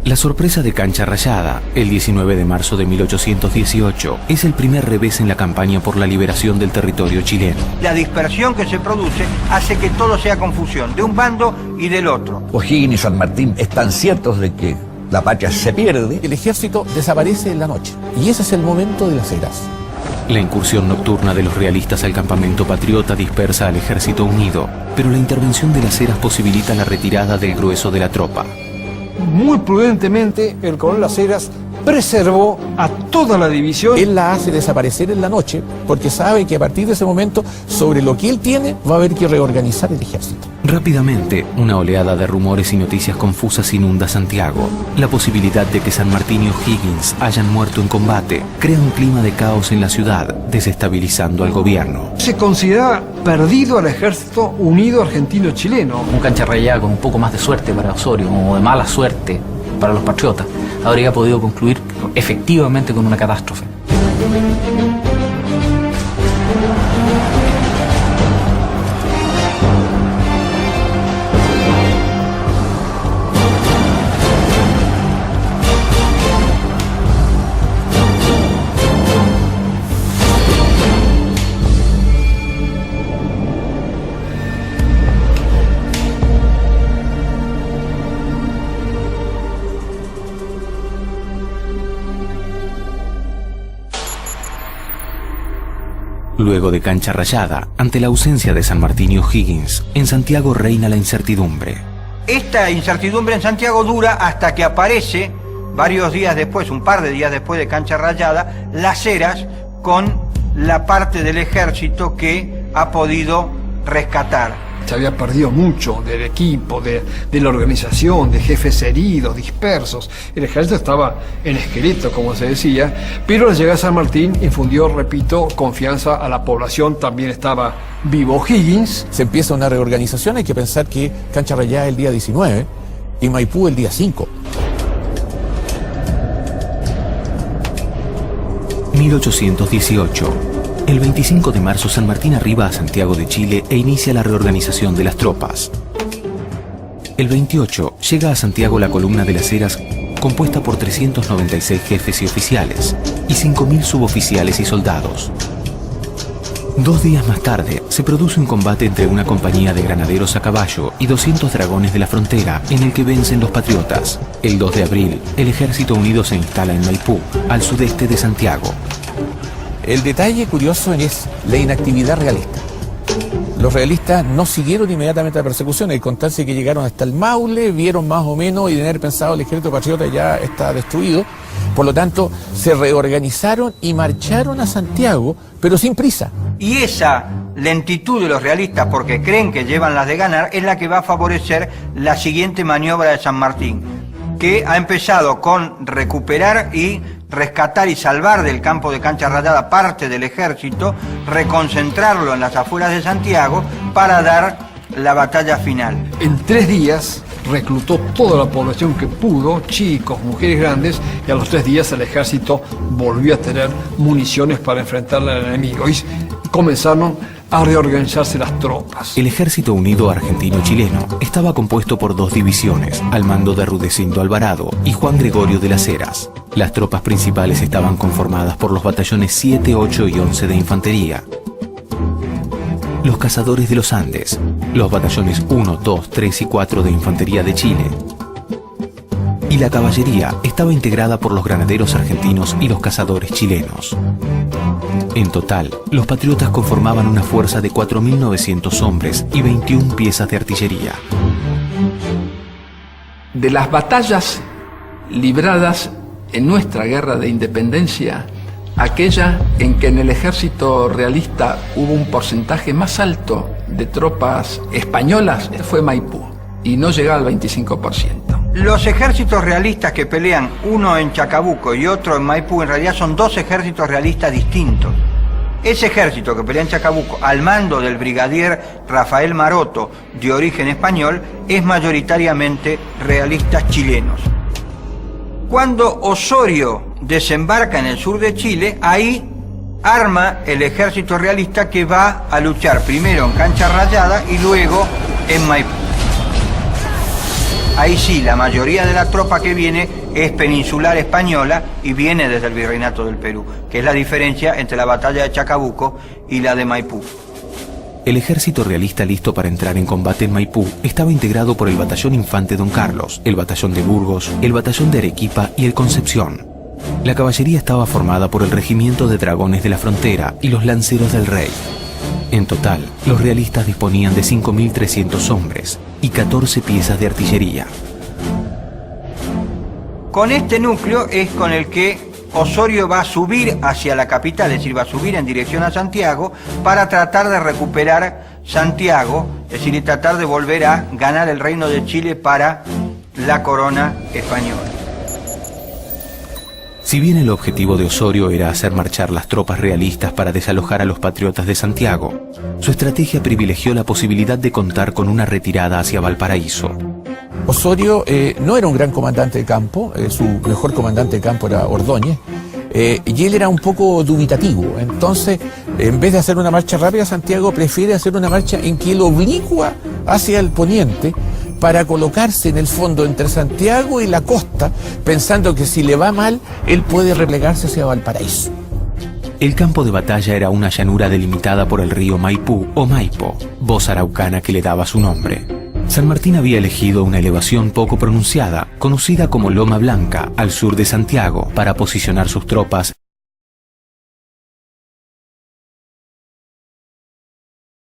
La sorpresa de Cancha Rayada, el 19 de marzo de 1818, es el primer revés en la campaña por la liberación del territorio chileno. La dispersión que se produce hace que todo sea confusión, de un bando y del otro. O'Higgins y San Martín están ciertos de que la patria se pierde. El ejército desaparece en la noche, y ese es el momento de las Heras. La incursión nocturna de los realistas al campamento patriota dispersa al ejército unido, pero la intervención de las Heras posibilita la retirada del grueso de la tropa. Muy prudentemente, el coronel Las Heras preservó a toda la división. Él la hace desaparecer en la noche porque sabe que a partir de ese momento, sobre lo que él tiene, va a haber que reorganizar el ejército. Rápidamente, una oleada de rumores y noticias confusas inunda Santiago. La posibilidad de que San Martín y O'Higgins hayan muerto en combate crea un clima de caos en la ciudad, desestabilizando al gobierno. Se considera perdido al ejército unido argentino-chileno. Un Cancha Rayada con un poco más de suerte para Osorio, o de mala suerte para los patriotas, habría podido concluir efectivamente con una catástrofe. Luego de Cancha Rayada, ante la ausencia de San Martín y O'Higgins, en Santiago reina la incertidumbre. Esta incertidumbre en Santiago dura hasta que aparece, varios días después, un par de días después de Cancha Rayada, Las Heras con la parte del ejército que ha podido rescatar. Se había perdido mucho del equipo, de la organización, de jefes heridos, dispersos. El ejército estaba en esqueleto, como se decía, pero la llegada de San Martín infundió, repito, confianza a la población. También estaba vivo O'Higgins. Se empieza una reorganización, hay que pensar que Cancha Rayada el día 19 y Maipú el día 5. 1818. El 25 de marzo San Martín arriba a Santiago de Chile e inicia la reorganización de las tropas. El 28 llega a Santiago la columna de Las Heras, compuesta por 396 jefes y oficiales y 5.000 suboficiales y soldados. 2 días más tarde se produce un combate entre una compañía de granaderos a caballo y 200 dragones de la frontera en el que vencen los patriotas. El 2 de abril, el ejército unido se instala en Maipú, al sudeste de Santiago. El detalle curioso es la inactividad realista. Los realistas no siguieron inmediatamente la persecución, hay constancia que llegaron hasta el Maule, vieron más o menos y de haber pensado el ejército patriota ya está destruido. Por lo tanto, se reorganizaron y marcharon a Santiago, pero sin prisa. Y esa lentitud de los realistas, porque creen que llevan las de ganar, es la que va a favorecer la siguiente maniobra de San Martín, que ha empezado con recuperar y rescatar y salvar del campo de Cancha Rayada parte del ejército, reconcentrarlo en las afueras de Santiago para dar la batalla final. En 3 días reclutó toda la población que pudo, chicos, mujeres grandes, y a los 3 días el ejército volvió a tener municiones para enfrentar al enemigo. Y comenzaron a reorganizarse las tropas. El Ejército Unido Argentino-Chileno estaba compuesto por 2 divisiones, al mando de Rudecindo Alvarado y Juan Gregorio de las Heras. Las tropas principales estaban conformadas por los batallones 7, 8 y 11 de infantería, los cazadores de los Andes, los batallones 1, 2, 3 y 4 de infantería de Chile, y la caballería estaba integrada por los granaderos argentinos y los cazadores chilenos. En total, los patriotas conformaban una fuerza de 4.900 hombres y 21 piezas de artillería. De las batallas libradas en nuestra guerra de independencia, aquella en que en el ejército realista hubo un porcentaje más alto de tropas españolas fue Maipú, y no llegaba al 25%. Los ejércitos realistas que pelean, uno en Chacabuco y otro en Maipú, en realidad son 2 ejércitos realistas distintos. Ese ejército que pelea en Chacabuco, al mando del brigadier Rafael Maroto, de origen español, es mayoritariamente realistas chilenos. Cuando Osorio desembarca en el sur de Chile, ahí arma el ejército realista que va a luchar primero en Cancha Rayada y luego en Maipú. ahí sí, la mayoría de la tropa que viene es peninsular española y viene desde el Virreinato del Perú, que es la diferencia entre la batalla de Chacabuco y la de Maipú. El ejército realista listo para entrar en combate en Maipú estaba integrado por el batallón Infante Don Carlos, el batallón de Burgos, el batallón de Arequipa y el Concepción. La caballería estaba formada por el regimiento de dragones de la frontera y los lanceros del rey. En total, los realistas disponían de 5.300 hombres y 14 piezas de artillería. Con este núcleo es con el que Osorio va a subir hacia la capital, es decir, va a subir en dirección a Santiago para tratar de recuperar Santiago, es decir, y tratar de volver a ganar el reino de Chile para la corona española. Si bien el objetivo de Osorio era hacer marchar las tropas realistas para desalojar a los patriotas de Santiago, su estrategia privilegió la posibilidad de contar con una retirada hacia Valparaíso. Osorio no era un gran comandante de campo, su mejor comandante de campo era Ordóñez, y él era un poco dubitativo. Entonces, en vez de hacer una marcha rápida, Santiago prefiere hacer una marcha en que él obligua hacia el poniente para colocarse en el fondo entre Santiago y la costa, pensando que si le va mal, él puede replegarse hacia Valparaíso. El campo de batalla era una llanura delimitada por el río Maipú o Maipo, voz araucana que le daba su nombre. San Martín había elegido una elevación poco pronunciada, conocida como Loma Blanca, al sur de Santiago, para posicionar sus tropas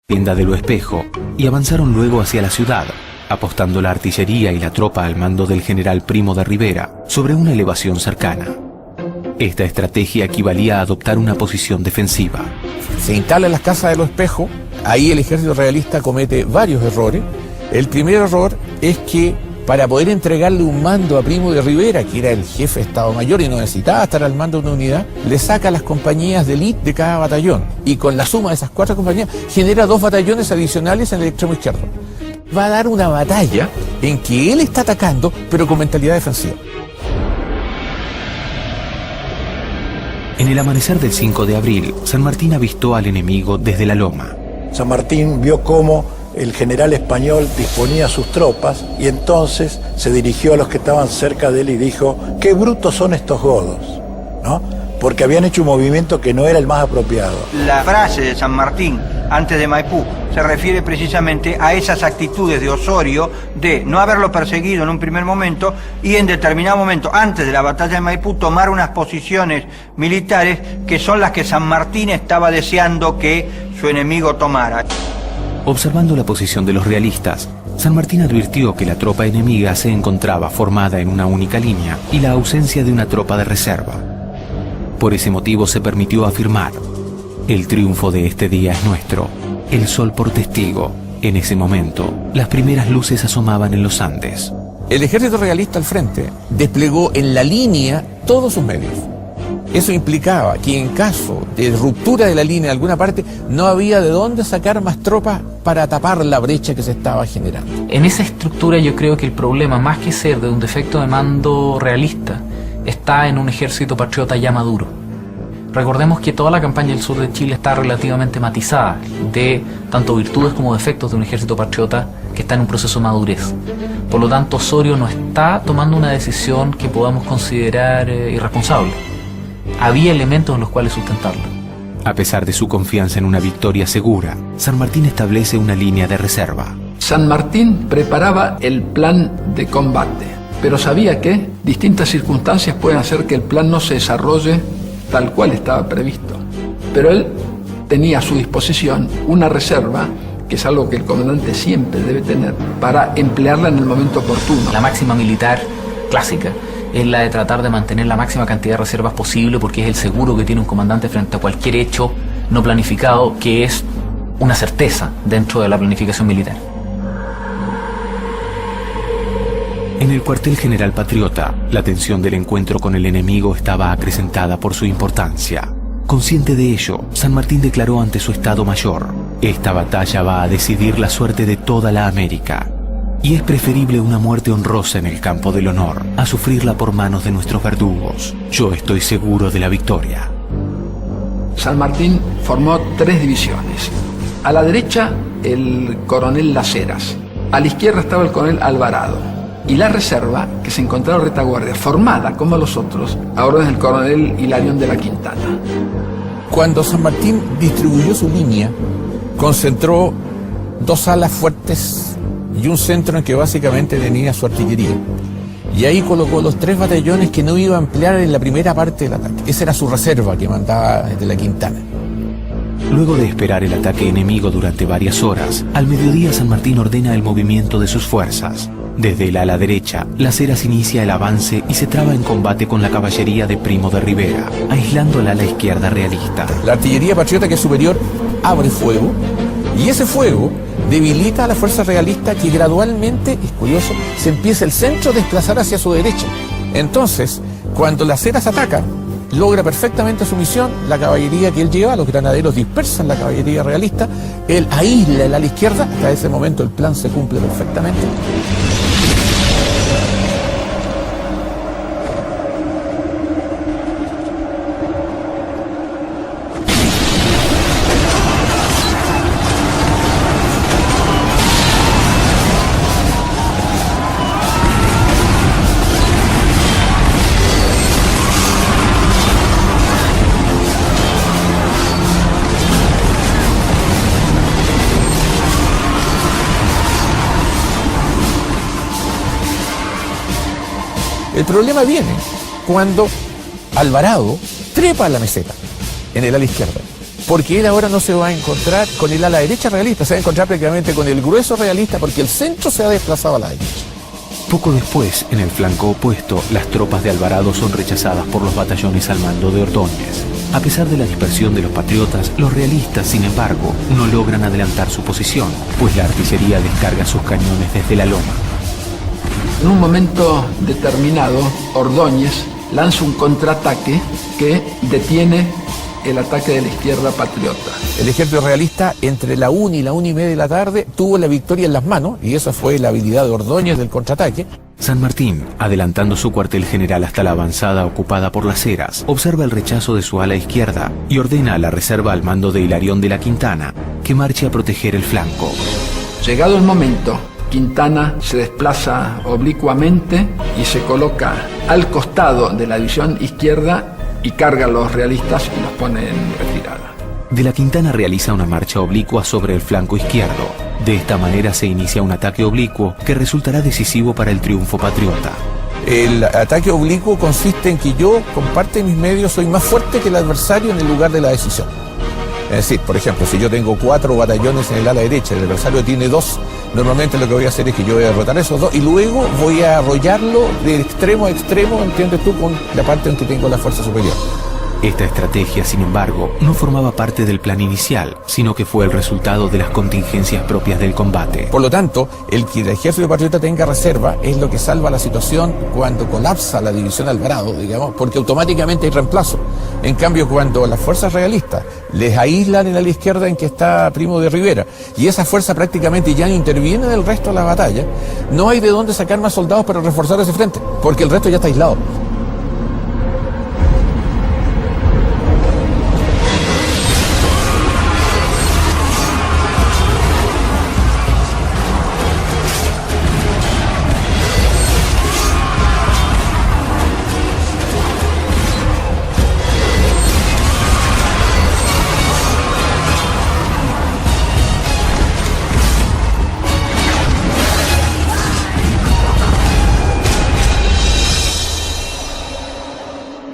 en la tienda de Lo Espejo, y avanzaron luego hacia la ciudad, apostando la artillería y la tropa al mando del general Primo de Rivera sobre una elevación cercana. Esta estrategia equivalía a adoptar una posición defensiva. Se instala en las casas de Lo Espejo, ahí el ejército realista comete varios errores. El primer error es que para poder entregarle un mando a Primo de Rivera, que era el jefe de Estado Mayor y no necesitaba estar al mando de una unidad, le saca las compañías de élite de cada batallón. Y con la suma de esas 4 compañías genera 2 batallones adicionales en el extremo izquierdo. Va a dar una batalla en que él está atacando, pero con mentalidad defensiva. En el amanecer del 5 de abril, San Martín avistó al enemigo desde la loma. San Martín vio cómo el general español disponía sus tropas y entonces se dirigió a los que estaban cerca de él y dijo: qué brutos son estos godos, ¿no? Porque habían hecho un movimiento que no era el más apropiado. La frase de San Martín antes de Maipú se refiere precisamente a esas actitudes de Osorio de no haberlo perseguido en un primer momento y en determinado momento, antes de la batalla de Maipú, tomar unas posiciones militares que son las que San Martín estaba deseando que su enemigo tomara. Observando la posición de los realistas, San Martín advirtió que la tropa enemiga se encontraba formada en una única línea y la ausencia de una tropa de reserva. Por ese motivo se permitió afirmar: el triunfo de este día es nuestro, el sol por testigo. En ese momento, las primeras luces asomaban en los Andes. El ejército realista al frente desplegó en la línea todos sus medios. Eso implicaba que en caso de ruptura de la línea en alguna parte, no había de dónde sacar más tropas para tapar la brecha que se estaba generando. En esa estructura yo creo que el problema, más que ser de un defecto de mando realista, está en un ejército patriota ya maduro. Recordemos que toda la campaña del sur de Chile está relativamente matizada de tanto virtudes como defectos de un ejército patriota que está en un proceso de madurez. Por lo tanto, Osorio no está tomando una decisión que podamos considerar irresponsable. Había elementos en los cuales sustentarlo. A pesar de su confianza en una victoria segura, San Martín establece una línea de reserva. San Martín preparaba el plan de combate, pero sabía que distintas circunstancias pueden hacer que el plan no se desarrolle tal cual estaba previsto. Pero él tenía a su disposición una reserva, que es algo que el comandante siempre debe tener, para emplearla en el momento oportuno. La máxima militar clásica es la de tratar de mantener la máxima cantidad de reservas posible, porque es el seguro que tiene un comandante frente a cualquier hecho no planificado, que es una certeza dentro de la planificación militar. En el cuartel general patriota, la tensión del encuentro con el enemigo estaba acrecentada por su importancia. Consciente de ello, San Martín declaró ante su Estado Mayor: esta batalla va a decidir la suerte de toda la América, y es preferible una muerte honrosa en el campo del honor a sufrirla por manos de nuestros verdugos. Yo estoy seguro de la victoria. San Martín formó 3 divisiones. A la derecha, el coronel Las Heras. A la izquierda estaba el coronel Alvarado. y la reserva, que se encontraba en retaguardia, formada como los otros, a órdenes del coronel Hilarión de la Quintana. Cuando San Martín distribuyó su línea, concentró dos alas fuertes y un centro en que básicamente tenía su artillería. Y ahí colocó los 3 batallones que no iba a emplear en la primera parte del ataque. Esa era su reserva que mandaba desde la Quintana. Luego de esperar el ataque enemigo durante varias horas, al mediodía San Martín ordena el movimiento de sus fuerzas. Desde el ala derecha, Las Heras inicia el avance y se traba en combate con la caballería de Primo de Rivera, aislando el ala izquierda realista. La artillería patriota, que es superior, abre fuego, y ese fuego debilita a la fuerza realista, que gradualmente, es curioso, se empieza el centro a desplazar hacia su derecha. Entonces, cuando Las Heras ataca, logra perfectamente su misión. La caballería que él lleva, los granaderos dispersan la caballería realista, él aísla el ala izquierda. Hasta ese momento el plan se cumple perfectamente. El problema viene cuando Alvarado trepa a la meseta en el ala izquierda, porque él ahora no se va a encontrar con el ala derecha realista, se va a encontrar prácticamente con el grueso realista, porque el centro se ha desplazado a la derecha. Poco después, en el flanco opuesto, las tropas de Alvarado son rechazadas por los batallones al mando de Ordóñez. A pesar de la dispersión de los patriotas, los realistas, sin embargo, no logran adelantar su posición, pues la artillería descarga sus cañones desde la loma. En un momento determinado, Ordóñez lanza un contraataque que detiene el ataque de la izquierda patriota. El ejército realista, entre la 1 y la 1:30 de la tarde, tuvo la victoria en las manos, y esa fue la habilidad de Ordóñez del contraataque. San Martín, adelantando su cuartel general hasta la avanzada ocupada por Las Heras, observa el rechazo de su ala izquierda y ordena a la reserva al mando de Hilarión de la Quintana que marche a proteger el flanco. Llegado el momento, Quintana se desplaza oblicuamente y se coloca al costado de la división izquierda y carga a los realistas y los pone en retirada. De la Quintana realiza una marcha oblicua sobre el flanco izquierdo. De esta manera se inicia un ataque oblicuo que resultará decisivo para el triunfo patriota. El ataque oblicuo consiste en que yo, con parte de mis medios, soy más fuerte que el adversario en el lugar de la decisión. Es decir, por ejemplo, si yo tengo 4 batallones en el ala derecha y el adversario tiene 2, normalmente lo que voy a hacer es que yo voy a derrotar esos 2 y luego voy a arrollarlo de extremo a extremo, ¿entiendes tú?, con la parte en que tengo la fuerza superior. Esta estrategia, sin embargo, no formaba parte del plan inicial, sino que fue el resultado de las contingencias propias del combate. Por lo tanto, el que el ejército patriota tenga reserva es lo que salva la situación cuando colapsa la división Alvarado, digamos, porque automáticamente hay reemplazo. En cambio, cuando las fuerzas realistas les aíslan en la izquierda en que está Primo de Rivera, y esa fuerza prácticamente ya no interviene en el resto de la batalla, no hay de dónde sacar más soldados para reforzar ese frente, porque el resto ya está aislado.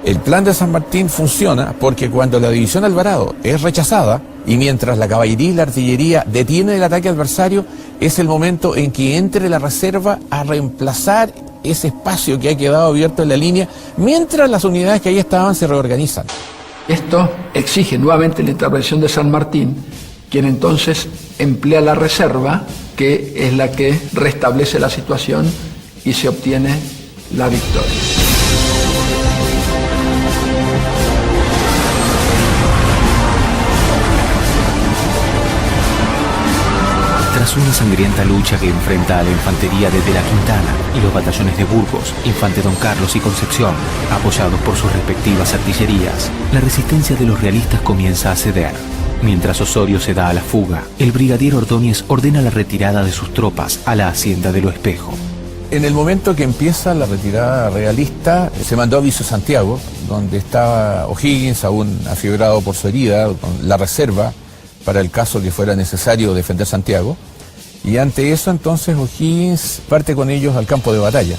El plan de San Martín funciona porque cuando la división Alvarado es rechazada y mientras la caballería y la artillería detienen el ataque adversario, es el momento en que entre la reserva a reemplazar ese espacio que ha quedado abierto en la línea, mientras las unidades que ahí estaban se reorganizan. Esto exige nuevamente la intervención de San Martín, quien entonces emplea la reserva, que es la que restablece la situación y se obtiene la victoria. Tras una sangrienta lucha que enfrenta a la infantería desde la Quintana y los batallones de Burgos, Infante Don Carlos y Concepción, apoyados por sus respectivas artillerías, la resistencia de los realistas comienza a ceder. Mientras Osorio se da a la fuga, el brigadier Ordóñez ordena la retirada de sus tropas a la hacienda de Lo Espejo. En el momento que empieza la retirada realista, se mandó aviso a Santiago, donde estaba O'Higgins, aún afiebrado por su herida, con la reserva para el caso que fuera necesario defender Santiago. Y ante eso, entonces, O'Higgins parte con ellos al campo de batalla.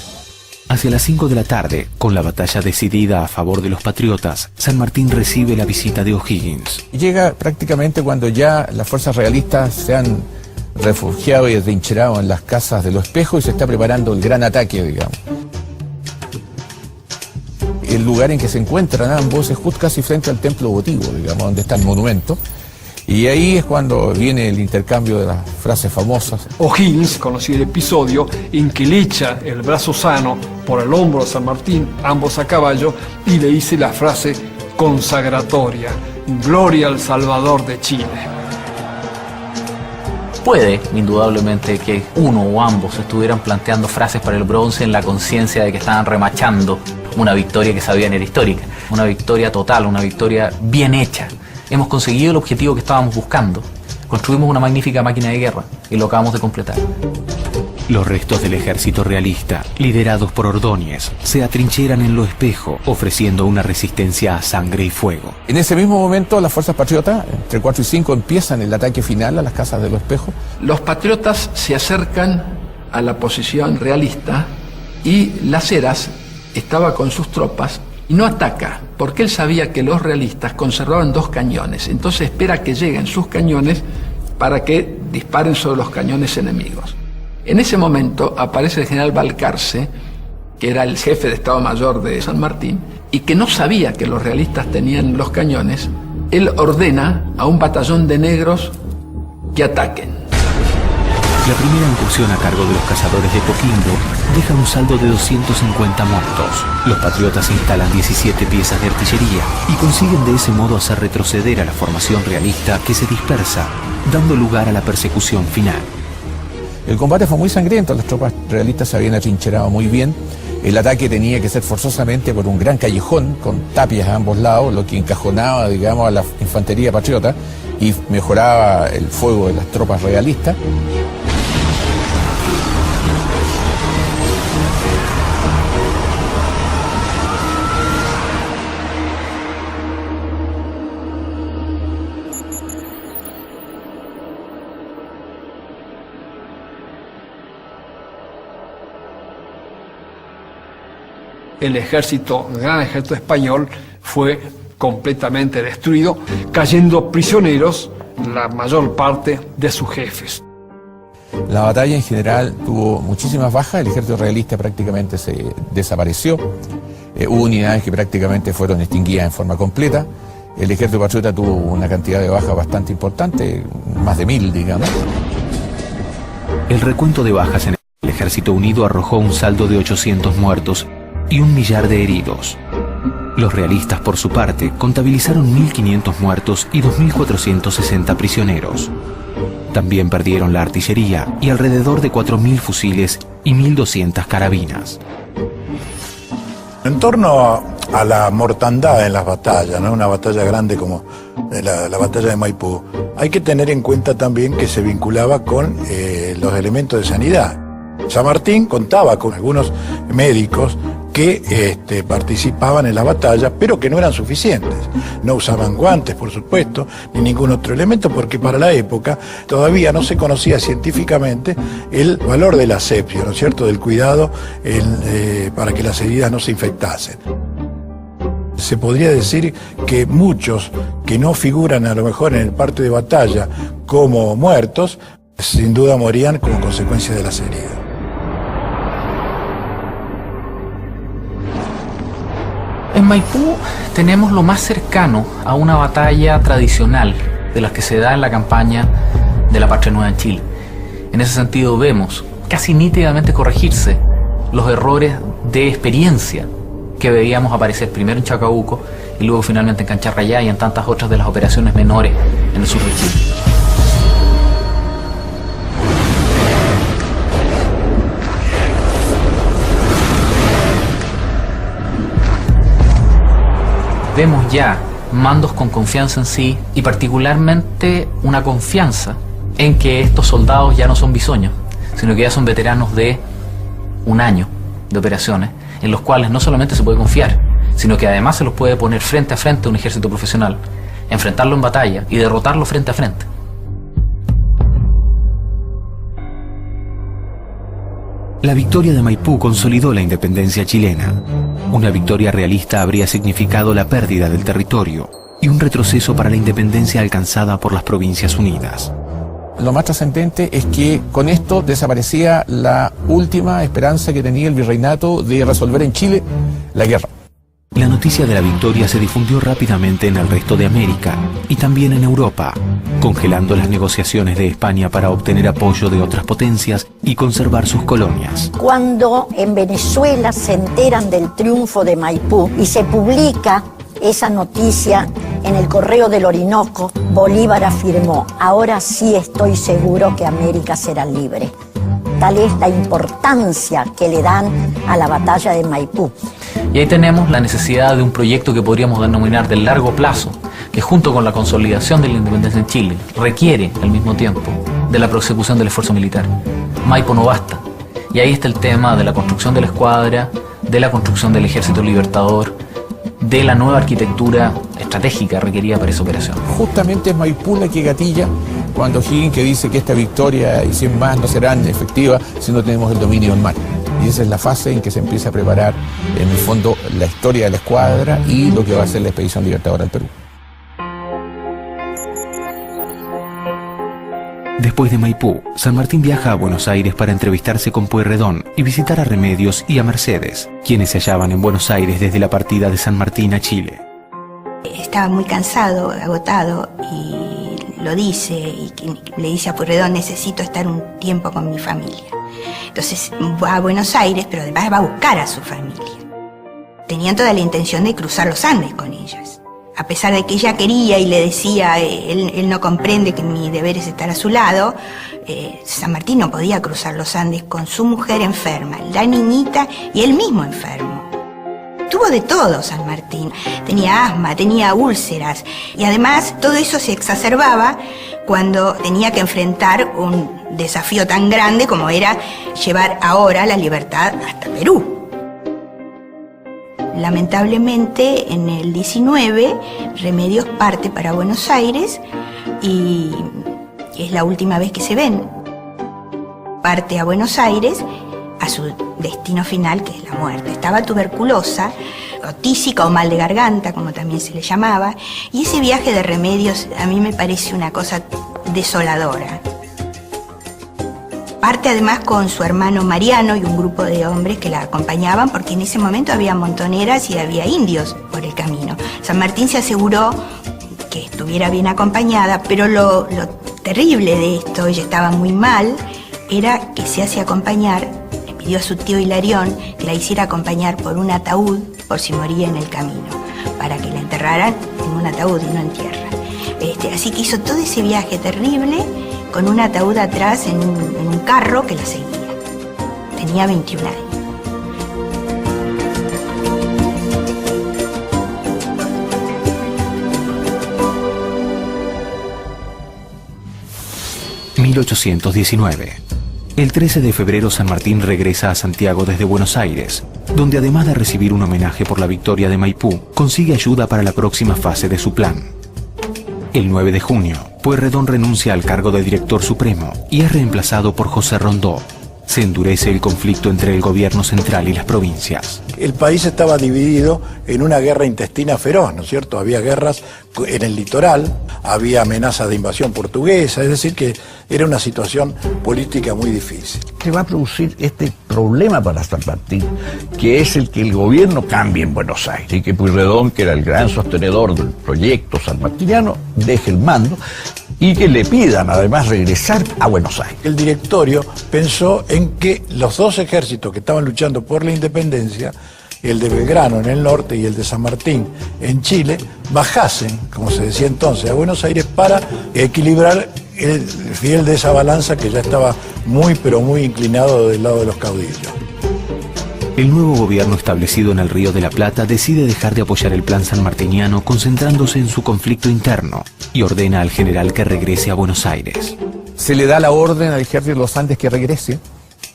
Hacia las 5 de la tarde, con la batalla decidida a favor de los patriotas, San Martín recibe la visita de O'Higgins. Llega prácticamente cuando ya las fuerzas realistas se han refugiado y atrincherado en las casas de los Espejos y se está preparando el gran ataque, digamos. El lugar en que se encuentran ambos es justo casi frente al templo votivo, digamos, donde está el monumento. Y ahí es cuando viene el intercambio de las frases famosas. O'Higgins conoció el episodio en que le echa el brazo sano por el hombro a San Martín, ambos a caballo, y le dice la frase consagratoria: Gloria al Salvador de Chile. Puede, indudablemente, que uno o ambos estuvieran planteando frases para el bronce en la conciencia de que estaban remachando una victoria que sabían era histórica, una victoria total, una victoria bien hecha. Hemos conseguido el objetivo que estábamos buscando. Construimos una magnífica máquina de guerra y lo acabamos de completar. Los restos del ejército realista, liderados por Ordóñez, se atrincheran en Lo Espejo, ofreciendo una resistencia a sangre y fuego. En ese mismo momento, las fuerzas patriotas, entre 4 y 5, empiezan el ataque final a las casas de Lo Espejo. Los patriotas se acercan a la posición realista y Las Heras estaba con sus tropas y no ataca, porque él sabía que los realistas conservaban 2 cañones. Entonces espera que lleguen sus cañones para que disparen sobre los cañones enemigos. En ese momento aparece el general Balcarce, que era el jefe de Estado Mayor de San Martín, y que no sabía que los realistas tenían los cañones. Él ordena a un batallón de negros que ataquen. La primera incursión a cargo de los cazadores de Coquimbo deja un saldo de 250 muertos. Los patriotas instalan 17 piezas de artillería y consiguen de ese modo hacer retroceder a la formación realista, que se dispersa, dando lugar a la persecución final. El combate fue muy sangriento, las tropas realistas se habían atrincherado muy bien. El ataque tenía que ser forzosamente por un gran callejón con tapias a ambos lados, lo que encajonaba, digamos, a la infantería patriota y mejoraba el fuego de las tropas realistas. El gran ejército español fue completamente destruido, cayendo prisioneros la mayor parte de sus jefes. La batalla en general tuvo muchísimas bajas, el ejército realista prácticamente se desapareció, hubo unidades que prácticamente fueron extinguidas en forma completa, el ejército patriota tuvo una cantidad de bajas bastante importante, más de 1000, digamos. El recuento de bajas en el ejército unido arrojó un saldo de 800 muertos y 1 millar de heridos. Los realistas, por su parte, contabilizaron 1.500 muertos y 2.460 prisioneros. También perdieron la artillería y alrededor de 4.000 fusiles y 1.200 carabinas. En torno a la mortandad en las batallas, ¿no? Una batalla grande como la batalla de Maipú, hay que tener en cuenta también que se vinculaba con los elementos de sanidad. San Martín contaba con algunos médicos que participaban en la batalla, pero que no eran suficientes. No usaban guantes, por supuesto, ni ningún otro elemento, porque para la época todavía no se conocía científicamente el valor de la asepsia, ¿no es cierto?, del cuidado para que las heridas no se infectasen. Se podría decir que muchos que no figuran a lo mejor en el parte de batalla como muertos, sin duda morían como consecuencia de las heridas. En Maipú tenemos lo más cercano a una batalla tradicional de las que se da en la campaña de la Patria Nueva en Chile. En ese sentido vemos casi nítidamente corregirse los errores de experiencia que veíamos aparecer primero en Chacabuco y luego finalmente en Cancha Rayá y en tantas otras de las operaciones menores en el sur de Chile. Vemos ya mandos con confianza en sí y particularmente una confianza en que estos soldados ya no son bisoños, sino que ya son veteranos de un año de operaciones, en los cuales no solamente se puede confiar, sino que además se los puede poner frente a frente a un ejército profesional, enfrentarlo en batalla y derrotarlo frente a frente. La victoria de Maipú consolidó la independencia chilena. Una victoria realista habría significado la pérdida del territorio y un retroceso para la independencia alcanzada por las Provincias Unidas. Lo más trascendente es que con esto desaparecía la última esperanza que tenía el virreinato de resolver en Chile la guerra. La noticia de la victoria se difundió rápidamente en el resto de América y también en Europa, congelando las negociaciones de España para obtener apoyo de otras potencias y conservar sus colonias. Cuando en Venezuela se enteran del triunfo de Maipú y se publica esa noticia en el Correo del Orinoco, Bolívar afirmó: ahora sí estoy seguro que América será libre. Tal es la importancia que le dan a la batalla de Maipú. Y ahí tenemos la necesidad de un proyecto que podríamos denominar de largo plazo, que junto con la consolidación de la independencia en Chile requiere al mismo tiempo de la prosecución del esfuerzo militar. Maipo no basta. Y ahí está el tema de la construcción de la escuadra, de la construcción del ejército libertador, de la nueva arquitectura estratégica requerida para esa operación. Justamente es Maipú la que gatilla cuando Higgins que dice que esta victoria y 100 más no serán efectivas si no tenemos el dominio del mar. Y esa es la fase en que se empieza a preparar, en el fondo, la historia de la escuadra y lo que va a ser la expedición libertadora al Perú. Después de Maipú, San Martín viaja a Buenos Aires para entrevistarse con Pueyrredón y visitar a Remedios y a Mercedes, quienes se hallaban en Buenos Aires desde la partida de San Martín a Chile. Estaba muy cansado, agotado, y lo dice, y le dice a Pueyrredón: necesito estar un tiempo con mi familia. Entonces va a Buenos Aires, pero además va a buscar a su familia. Tenían toda la intención de cruzar los Andes con ellos. A pesar de que ella quería y le decía, él no comprende que mi deber es estar a su lado, San Martín no podía cruzar los Andes con su mujer enferma, la niñita y él mismo enfermo. Tuvo de todo San Martín, tenía asma, tenía úlceras, y además todo eso se exacerbaba cuando tenía que enfrentar un desafío tan grande como era llevar ahora la libertad hasta Perú. Lamentablemente, en el 19, Remedios parte para Buenos Aires y es la última vez que se ven. Parte a Buenos Aires a su destino final, que es la muerte. Estaba tuberculosa, o tísica o mal de garganta, como también se le llamaba, y ese viaje de Remedios a mí me parece una cosa desoladora. Parte además con su hermano Mariano y un grupo de hombres que la acompañaban, porque en ese momento había montoneras y había indios por el camino. San Martín se aseguró que estuviera bien acompañada, pero lo terrible de esto, ella estaba muy mal, era que se hace acompañar, le pidió a su tío Hilarión que la hiciera acompañar por un ataúd por si moría en el camino, para que la enterraran en un ataúd y no en tierra. Así que hizo todo ese viaje terrible con un ataúd atrás en un carro que la seguía. Tenía 21 años. ...1819... El 13 de febrero San Martín regresa a Santiago desde Buenos Aires, donde además de recibir un homenaje por la victoria de Maipú, consigue ayuda para la próxima fase de su plan. El 9 de junio, Pueyrredón renuncia al cargo de director supremo y es reemplazado por José Rondó. Se endurece el conflicto entre el gobierno central y las provincias. El país estaba dividido en una guerra intestina feroz, ¿no es cierto? Había guerras en el litoral, había amenazas de invasión portuguesa, es decir que era una situación política muy difícil. Se va a producir este problema para San Martín, que es el que el gobierno cambie en Buenos Aires y que Pueyrredón, que era el gran sostenedor del proyecto sanmartiniano, deje el mando y que le pidan además regresar a Buenos Aires. El directorio pensó en que los dos ejércitos que estaban luchando por la independencia, el de Belgrano en el norte y el de San Martín en Chile, bajasen, como se decía entonces, a Buenos Aires para equilibrar el fiel de esa balanza que ya estaba muy pero muy inclinado del lado de los caudillos. El nuevo gobierno establecido en el Río de la Plata decide dejar de apoyar el plan sanmartiniano concentrándose en su conflicto interno y ordena al general que regrese a Buenos Aires. Se le da la orden al ejército de los Andes que regrese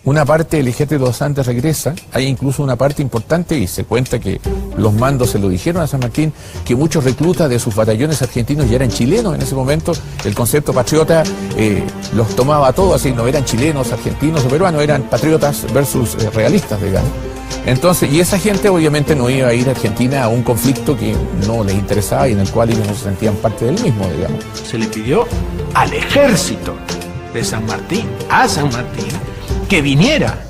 Una parte del ejército de los Andes regresa, hay incluso una parte importante, y se cuenta que los mandos se lo dijeron a San Martín, que muchos reclutas de sus batallones argentinos ya eran chilenos en ese momento. El concepto patriota los tomaba a todos, así no eran chilenos, argentinos o peruanos, eran patriotas versus realistas, digamos. Entonces, y esa gente obviamente no iba a ir a Argentina a un conflicto que no les interesaba y en el cual ellos no se sentían parte del mismo, digamos. Se le pidió al ejército de San Martín, a San Martín, que viniera.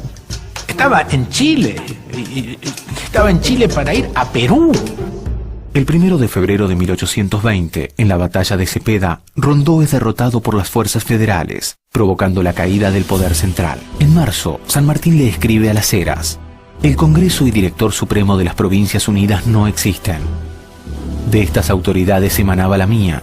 Estaba en Chile, estaba en Chile para ir a Perú. El 1 de febrero de 1820, en la batalla de Cepeda, Rondó es derrotado por las fuerzas federales, provocando la caída del poder central. En marzo, San Martín le escribe a Las Heras: el Congreso y Director Supremo de las Provincias Unidas no existen. De estas autoridades emanaba la mía,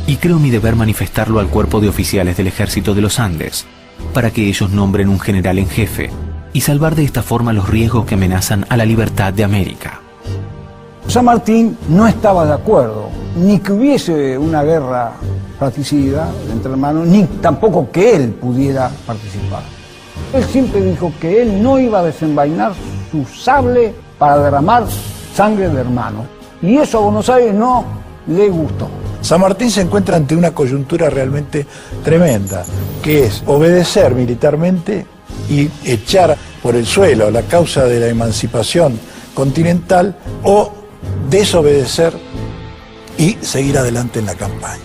y creo mi deber manifestarlo al cuerpo de oficiales del Ejército de los Andes, para que ellos nombren un general en jefe y salvar de esta forma los riesgos que amenazan a la libertad de América. San Martín no estaba de acuerdo, ni que hubiese una guerra fratricida entre hermanos, ni tampoco que él pudiera participar. Él siempre dijo que él no iba a desenvainar su sable para derramar sangre de hermanos. Y eso a Buenos Aires no le gustó. San Martín se encuentra ante una coyuntura realmente tremenda, que es obedecer militarmente y echar por el suelo la causa de la emancipación continental, o desobedecer y seguir adelante en la campaña.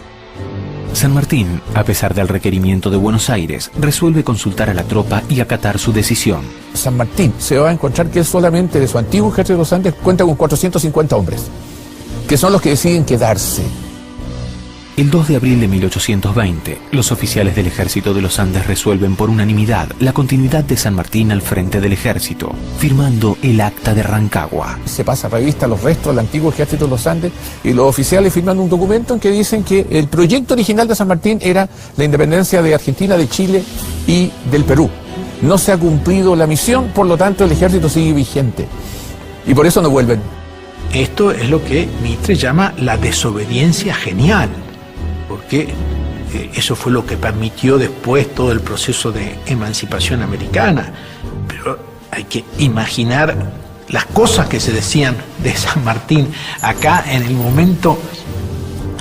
San Martín, a pesar del requerimiento de Buenos Aires, resuelve consultar a la tropa y acatar su decisión. San Martín se va a encontrar que él solamente de su antiguo ejército de los Andes cuenta con 450 hombres, que son los que deciden quedarse. El 2 de abril de 1820, los oficiales del Ejército de los Andes resuelven por unanimidad la continuidad de San Martín al frente del ejército, firmando el Acta de Rancagua. Se pasa a revista los restos del antiguo ejército de los Andes y los oficiales firman un documento en que dicen que el proyecto original de San Martín era la independencia de Argentina, de Chile y del Perú. No se ha cumplido la misión, por lo tanto el ejército sigue vigente y por eso no vuelven. Esto es lo que Mitre llama la desobediencia genial, porque eso fue lo que permitió después todo el proceso de emancipación americana. Pero hay que imaginar las cosas que se decían de San Martín acá en el momento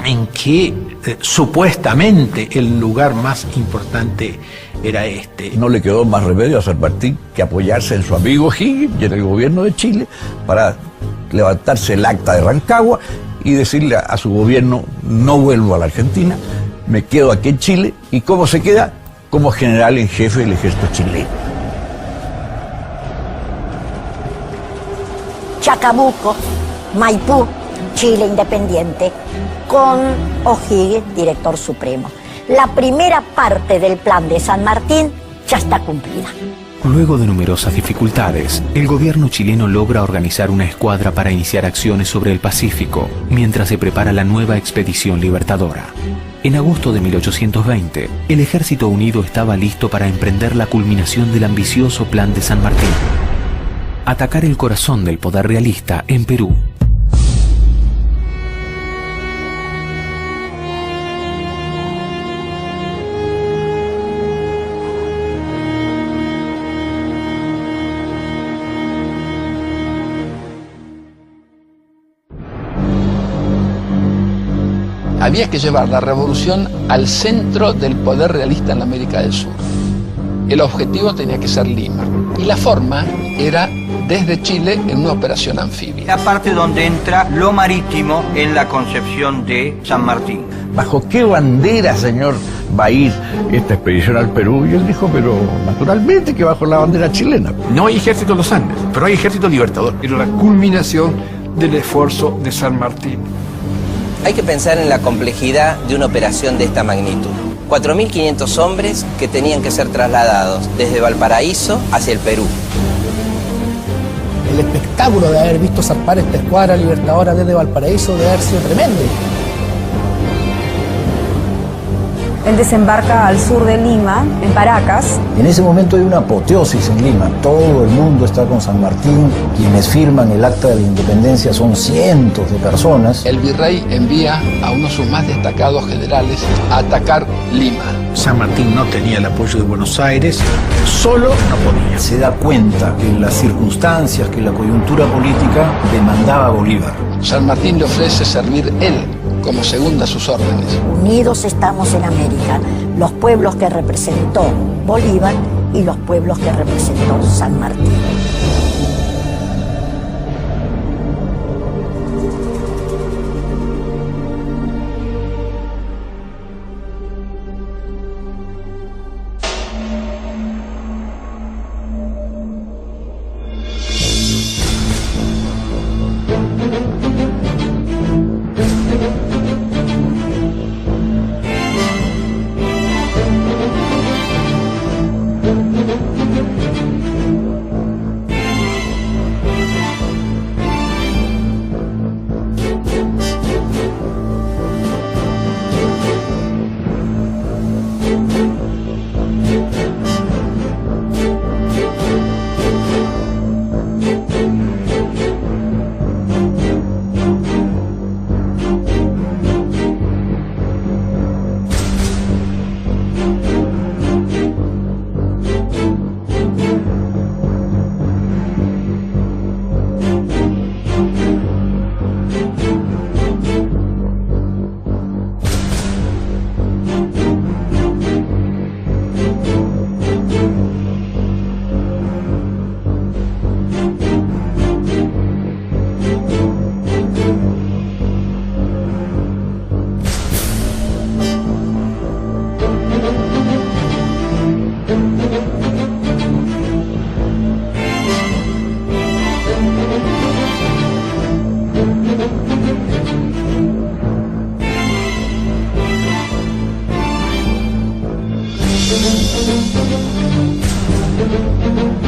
en que supuestamente el lugar más importante era este. No le quedó más remedio a San Martín que apoyarse en su amigo Higgins y en el gobierno de Chile para levantarse el Acta de Rancagua y decirle a su gobierno: no vuelvo a la Argentina, me quedo aquí en Chile. ¿Y cómo se queda? Como general en jefe del ejército chileno. Chacabuco, Maipú, Chile independiente, con O'Higgins, director supremo. La primera parte del plan de San Martín ya está cumplida. Luego de numerosas dificultades, el gobierno chileno logra organizar una escuadra para iniciar acciones sobre el Pacífico, mientras se prepara la nueva expedición libertadora. En agosto de 1820, el Ejército Unido estaba listo para emprender la culminación del ambicioso plan de San Martín: atacar el corazón del poder realista en Perú. Había que llevar la revolución al centro del poder realista en la América del Sur. El objetivo tenía que ser Lima y la forma era desde Chile en una operación anfibia. La parte donde entra lo marítimo en la concepción de San Martín. ¿Bajo qué bandera, señor, va a ir esta expedición al Perú? Y él dijo: pero naturalmente que bajo la bandera chilena. No hay ejército de los Andes, pero hay ejército libertador. Era la culminación del esfuerzo de San Martín. Hay que pensar en la complejidad de una operación de esta magnitud. 4.500 hombres que tenían que ser trasladados desde Valparaíso hacia el Perú. El espectáculo de haber visto zarpar esta escuadra libertadora desde Valparaíso debe haber sido tremendo. Él desembarca al sur de Lima, en Paracas. En ese momento hay una apoteosis en Lima. Todo el mundo está con San Martín. Quienes firman el acta de la independencia son cientos de personas. El virrey envía a uno de sus más destacados generales a atacar Lima. San Martín no tenía el apoyo de Buenos Aires, solo no podía. Se da cuenta que las circunstancias, que la coyuntura política demandaba a Bolívar. San Martín le ofrece servir él como segunda a sus órdenes. Unidos estamos en América, los pueblos que representó Bolívar y los pueblos que representó San Martín. Thank you.